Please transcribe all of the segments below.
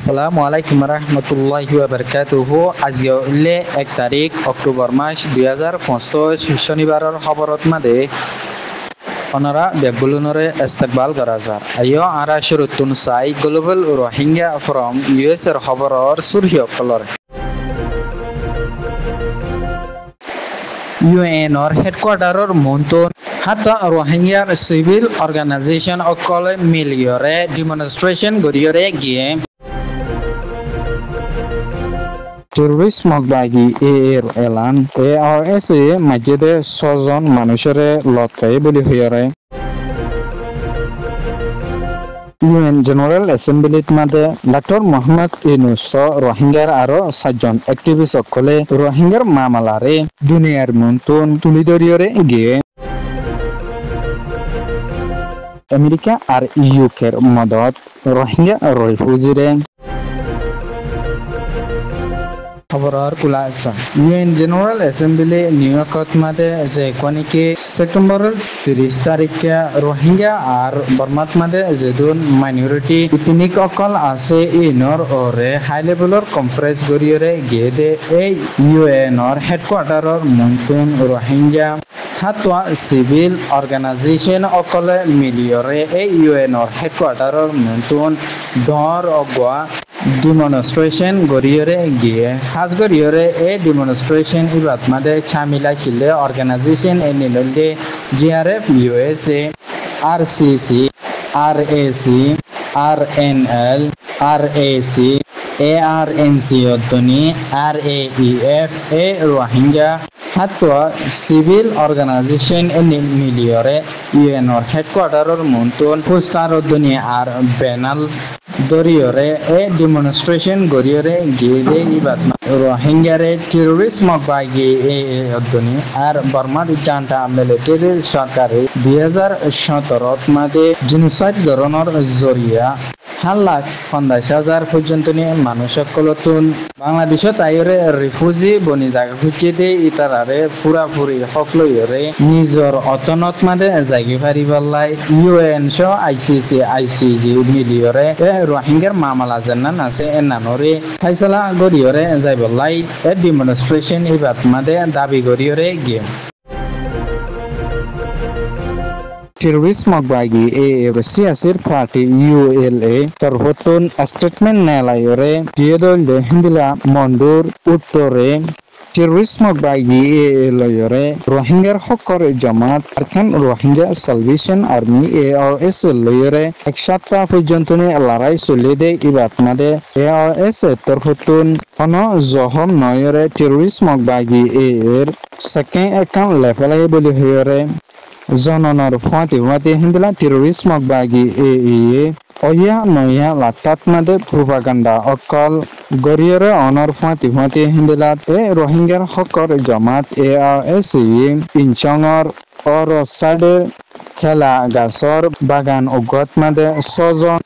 আসসালামু আলাইকুম রহমতুল্লাহি ওয়া বারাকাতুহু। আজি হলে 1 তারিখ অক্টোবর মাস 2025 শনিবারের খবরত মাদে অনারা বেগুলনরে ইস্তেকবাল করা যায়। আইও আরা শুরুতুন সাই গ্লোবাল রোহিঙ্গা ফ্রম ইউএস এর খবরর সুরহিয় কলর ইউএনর হেডকোয়ার্টারর মন্তন হাতা রোহিঙ্গার সিভিল অর্গানাইজেশন অকলে মিলিয়রে ডেমনস্ট্রেশন গরিয়রে গিয়ে টেররিস্ট মকবাগি এর এলান ARS মাঝেদে 6 জন মানুষের লটকাই বলি হইয়ারে ইউএন জেনারেল অ্যাসেম্বলিত মাদে ডক্টর মোহাম্মদ ইউনুস রোহিঙ্গার আরো 7 জন অ্যাক্টিভিস্ট সকলে রোহিঙ্গার মামলারে দুনিয়ার মন্তন তুলি ধরিয়রে গিয়ে আমেরিকা আর ইউকের মদত রোহিঙ্গা রিফিউজিরে খবর কুলা আছে। ইউএন জেনারেল অ্যাসেম্বলি নিউইয়র্কত মাদে যে কোনিকে সেপ্টেম্বরের 30 তারিখে রোহিঙ্গা আর বর্মাত মাদে যেদুন মাইনরিটি ইথনিক অকল আছে ইনর ওরে হাই লেভেলর কনফারেন্স গরিয়রে গিয়ে দে এই ইউএনর হেডকোয়ার্টারর মন্তন রোহিঙ্গা হাতোয়া সিভিল অর্গানাইজেশন অকলে মিলিয়রে এই ইউএনর হেডকোয়ার্টারর মন্তন ডর অগোয়া ডেমনস্ট্রেশন গরিয়রে গিয়ে হাজ গরিয়রে এই ডেমনস্ট্রেশন ইবাত মাদে শামিলা ছিল অর্গানাইজেশন এনিলদে GRF USA RCC RAC RNL RAC ARNC অধ্যনি RAEF এ রোহিঙ্গা হাতোয়া সিভিল অর্গানাইজেশন মিলিয়রে ইউএনর হেডকোয়ার্টারর মন্তন পুস্কার অধ্যনি আর বেনাল দরিয়রে এ ডেমনস্ট্রেশন গরিয়রে গিয়ে দে ইবাত রোহিঙ্গারে টেররিস্ট মকবাগি এ অধ্যনি আর বর্মার জান্টা মিলিটারি সরকারে 2017 মাদে জেনোসাইড ধরনের জরিয়া 1,50,000 পর্যন্ত নিয়ে মানুষ সকলতুন বাংলাদেশত আইরে রিফিউজি বনি জায়গা খুঁজে ইতারারে পুরাপুরি সকলরে নিজর অতনত মাদে জায়গি ফারি বললাই ইউএন সহ আইসিসি মিলিয়রে রোহিঙ্গার মামলা জান্নান আছে এনানরে ফাইসালা গরিয়রে যাই বললাই ডেমনস্ট্রেশন ইবাত মাদে দাবি গরিয়রে গিয়ে টেররিস্ট মকবাগি সিয়াসির পার্টি ULA তরফতুন স্টেটমেন্ট নেলায়রে দিয়েদল হিন্দিলা মন্ডুর উত্তরে টেররিস্ট মকবাগি লয়রে রোহিঙ্গার হকর জামাত Arakan Rohingya salvation army ARS লয়রে 1 সপ্তাহ পর্যন্ত লড়াই চলে দে ইবাত মাদে ARS তরফতুন কোন জহম নয়রে টেররিস্ট মকবাগি এর সেকেন্ড অ্যাকাউন্ট লেফেলাই বলি হয়রে জননর ফাতে হিন্দলা টেররিস্ট মকবাগি ওয়া নয়া লাতাত মাদে প্রোপাগান্ডা অকল গরিয়রে অনর ফাতে হিন্দলা রোহিঙ্গার হকর জামাত ARS ইনচংর অর সাইডে খেলা গাছর বাগান অগত মাদে 6 জন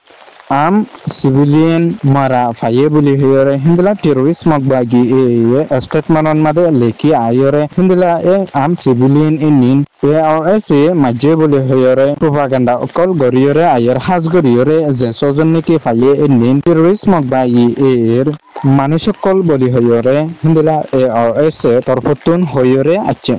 আম সিভিলিয়ান মারা ফাইয়ে বলি হয়রে হিন্দলা টেররিস্ট মকবাগি স্টেটমেন্ট মাদে লেখি আয়রে হিন্দলা আম সিভিলিয়ান ইনিন ARS মাঝে বলি হয়রে প্রোপাগান্ডা অকল গরিয়রে আয়ের হাজ গরিয়রে যে 6 জন নাকি ফাইয়ে ইনিন টেররিস্ট মকবাগি এর মানুষ সকল বলি হয়রে হিন্দলা ARS তরফতুন হয়রে আছে।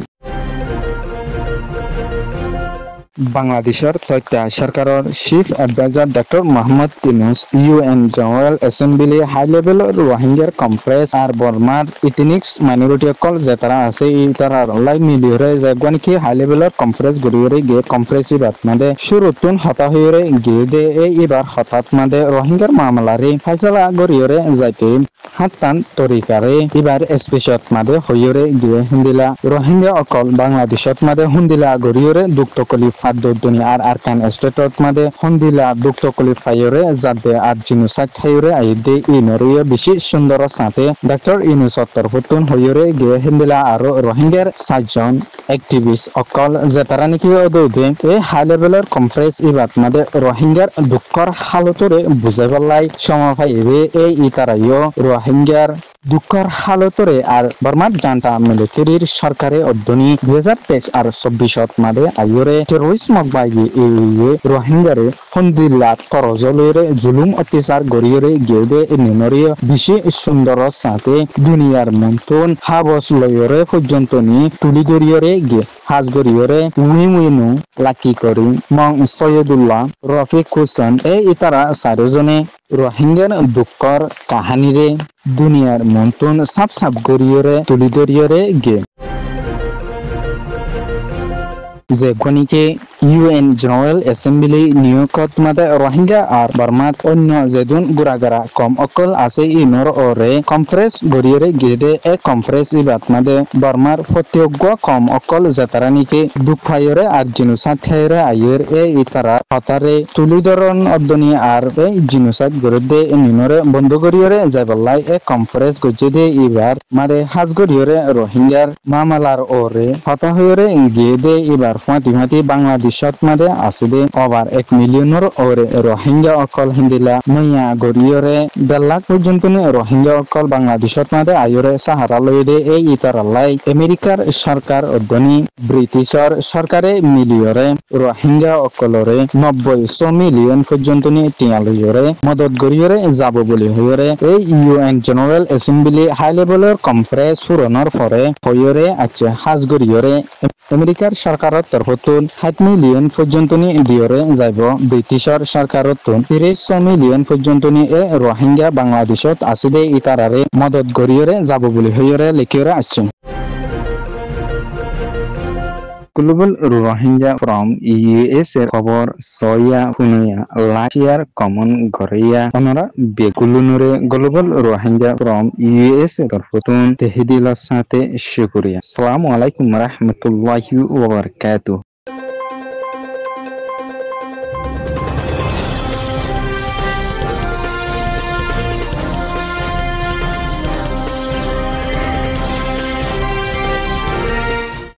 বাংলাদেশের তথ্য সরকারের chief adviser doctor Mohammad Yunus UN general assembly high level রোহিঙ্গার কনফারেন্স আর বর্মার ইথনিক্স মাইনরিটি অকল যে তারা আছে এই তারা লাই মিলিয়রে যাগওয়ান কি হাই লেভেলের কনফারেন্স গরিয়রে গিয়ে কনফারেন্স ইবাত মাদে শুরুতুন হতা হইরে গিয়ে দে এবার হঠাৎ মাদে রোহিঙ্গার মামলারে ফাইসালা গরিয়রে যাইতে হাতান তরিকারে এবার স্পেশাল মাদে হইরে গিয়ে হিন্দিলা রোহিঙ্গা অকল বাংলাদেশত মাদে হুন্দিলা গরিয়রে দুক্তকলি ফাদ্দুনি আর আরকান স্টেটত মাদে হুন্দিলা দুক্তকলি ফাইরে যাতে আর জিনোসাইড হাইরে আইদে ইনরিয় বেশি সুন্দর সাথে ডক্টর ইউনুস তরফতুন হইরে গিয়ে হিন্দিলা আর রোহিঙ্গার 7 জন অ্যাক্টিভিস্ট অকল যে তারা নাকি ওদে এই হাই লেভেলের কনফারেন্স ইবাত মাদে রোহিঙ্গার দুঃখর হালতরে বুঝাই পেলাই সময় পাইবে এই ইতারাইও রোহিঙ্গার দুঃখর হালতরে আর বর্মাত জান্তা মিলিটারির সরকারে অধ্যনী 2023 আর 24 মাদে আইরে টেরোরিজম বাইগে এয়ে রোহিঙ্গারে হন্দিল্লা তরজলরে জুলুম অত্যাচার গরিয়রে গেউদে নিমরিয় বিশে সুন্দর সাথে দুনিয়ার মন্তন হাবস লয়রে পর্যন্ত নি তুলি গরিয়রে গে হাজ গরিয়রে উইনু লাকি করি মং সৈয়দুল্লাহ রফিক হোসেন এই ইতারা চারজনে রোহিঙ্গার দুঃখর কাহানিরে দুনিয়ার মন্তন সাপ সাপ গরিয়রে তুলি গরিয়রে গে যে খনিকে ইউএন জেনারেল অ্যাসেম্বলি নিয়োগত মাদে রোহিঙ্গা আর বর্মাত অন্য যেদুন গুড়াগারা কম অকল আছে ইনর ওরে কনফারেন্স গড়িয়ে গেদে এক কনফারেন্স ইবাত মাদে বর্মার প্রত্যজ্ঞ কম অকল জেতারানিকে দুঃখায়রে আর জিনুসাত খায়রে আয়ের এ ইতারা হতারে তুলিধরন অদ্দনি আর এ জিনুসাত গড়ে নিনরে বন্ধ গড়িয়ে যাবল্লাই এক কনফারেন্স গজে ইবার মাদে হাজ গড়িয়ে রোহিঙ্গার মামলার ওরে হতা হয়ে গেদে ইবার ফাঁতি বাংলাদেশত মাদে আসিদে ওভার 1 মিলিয়নের ওরে রোহিঙ্গা অকল হিন্দিলা নইয়া গড়িয়রে 1.5 লাখ পর্যন্ত রোহিঙ্গা অকল বাংলাদেশত মাদে আয়রে সাহারা লইদে এই ইতারালাই আমেরিকার সরকার অধ্যনী ব্রিটিশর সরকারে মিলিয়রে রোহিঙ্গা অকলরে 90 মিলিয়ন পর্যন্ত তিয়ালয়রে মদত গড়িয়রে যাব বলে হইরে এই ইউএন জেনারেল অ্যাসেম্বলি হাই লেভেলের কনফারেন্স পুরনের পরে হইরে আছে হাজ গড়িয়রে আমেরিকার সরকারত তরফতুন 7 মিলিয়ন পর্যন্ত দিয়রে যাইব ব্রিটিশর সরকারতুন 30 মিলিয়ন পর্যন্ত এ রোহিঙ্গা বাংলাদেশত আসিদে ইতারারে মদত গড়িয়রে যাব বলে হইরে লিখিয়রে আসছেন গ্লোবাল রোহিঙ্গা ফ্রম ইউএস এর খবর সয়া ফুনিয়া লাশিয়ার কমন গরিয়া অনরা বেকুলুনুরে গ্লোবাল রোহিঙ্গা ফ্রম ইউএস এর তরফতুন তেহদিলার সাথে শুকরিয়া আসসালামু আলাইকুম রাহমাতুল্লাহি ওয়া বারাকাতুহু